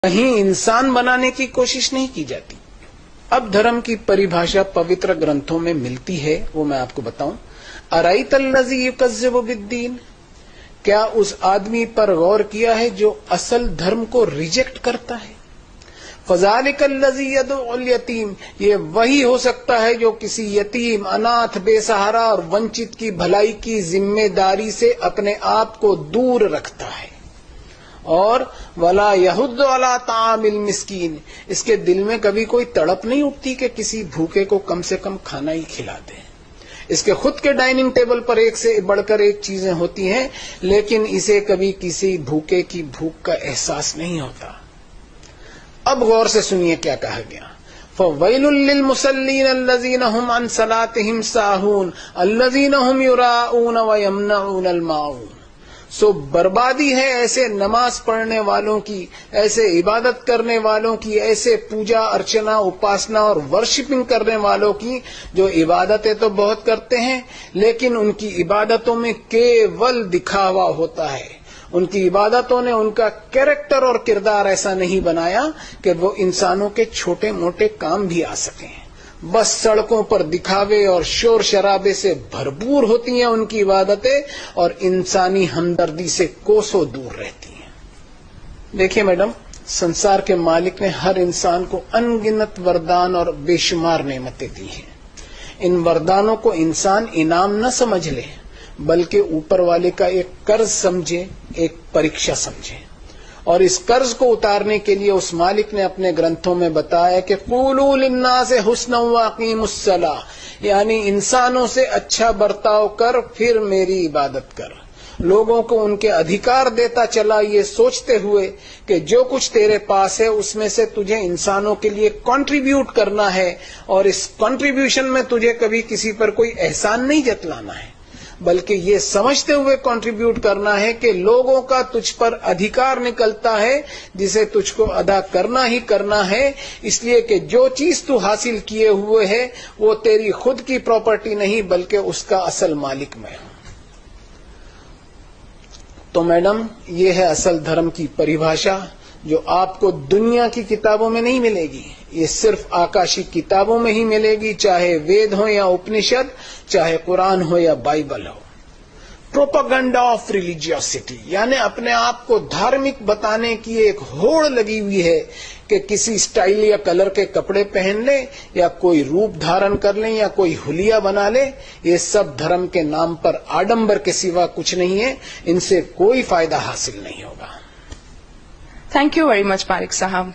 कहीं इंसान बनाने की कोशिश नहीं की जाती। अब धर्म की परिभाषा पवित्र ग्रंथों में मिलती है, वो मैं आपको बताऊं। अराइतल्लज़ी युकज़्ज़िबु बिद्दीन, क्या उस आदमी पर गौर किया है जो असल धर्म को रिजेक्ट करता है। फ़ज़ालिकल्लज़ी यदउल यतीम, ये वही हो सकता है जो किसी यतीम, अनाथ, बेसहारा और वंचित की भलाई की जिम्मेदारी से अपने आप को दूर रखता है। और वला यहुद्दु अला तामिल मिस्कीन, इसके दिल में कभी कोई तड़प नहीं उठती कि किसी भूखे को कम से कम खाना ही खिला दे। इसके खुद के डाइनिंग टेबल पर एक से बढ़कर एक चीजें होती हैं, लेकिन इसे कभी किसी भूखे की भूख का एहसास नहीं होता। अब गौर से सुनिए क्या कहा गया। फ़वैलुल लिल मुसल्लीन अल्लज़ीना हुम अन सलातिहिम साहून अल्लज़ीना हुम युराऊन व यमनऊनल माऊन। सो बर्बादी है ऐसे नमाज पढ़ने वालों की, ऐसे इबादत करने वालों की, ऐसे पूजा अर्चना उपासना और वर्शिपिंग करने वालों की जो इबादतें तो बहुत करते हैं, लेकिन उनकी इबादतों में केवल दिखावा होता है। उनकी इबादतों ने उनका कैरेक्टर और किरदार ऐसा नहीं बनाया कि वो इंसानों के छोटे मोटे काम भी आ सकें। बस सड़कों पर दिखावे और शोर शराबे से भरपूर होती हैं उनकी इबादतें, और इंसानी हमदर्दी से कोसों दूर रहती हैं। देखिए मैडम, संसार के मालिक ने हर इंसान को अनगिनत वरदान और बेशुमार नेमतें दी हैं। इन वरदानों को इंसान इनाम न समझ ले, बल्कि ऊपर वाले का एक कर्ज समझे, एक परीक्षा समझे। और इस कर्ज को उतारने के लिए उस मालिक ने अपने ग्रंथों में बताया कि क़ूलू लिन्नास हुस्नन व अक़ीमुस्सलाह, यानी इंसानों से अच्छा बर्ताव कर, फिर मेरी इबादत कर। लोगों को उनके अधिकार देता चला, ये सोचते हुए कि जो कुछ तेरे पास है उसमें से तुझे इंसानों के लिए कंट्रीब्यूट करना है, और इस कंट्रीब्यूशन में तुझे कभी किसी पर कोई एहसान नहीं जतलाना है, बल्कि ये समझते हुए कंट्रीब्यूट करना है कि लोगों का तुझ पर अधिकार निकलता है जिसे तुझको अदा करना ही करना है, इसलिए कि जो चीज तू हासिल किए हुए है वो तेरी खुद की प्रॉपर्टी नहीं, बल्कि उसका असल मालिक मैं हूं। तो मैडम, ये है असल धर्म की परिभाषा, जो आपको दुनिया की किताबों में नहीं मिलेगी। ये सिर्फ आकाशी किताबों में ही मिलेगी, चाहे वेद हो या उपनिषद, चाहे कुरान हो या बाइबल हो। प्रोपेगेंडा ऑफ रिलीजियोसिटी, यानी अपने आप को धार्मिक बताने की एक होड़ लगी हुई है कि किसी स्टाइल या कलर के कपड़े पहन ले, या कोई रूप धारण कर ले, या कोई हुलिया बना ले। ये सब धर्म के नाम पर आडंबर के सिवा कुछ नहीं है, इनसे कोई फायदा हासिल नहीं होगा। Thank you very much, Parik Sahab.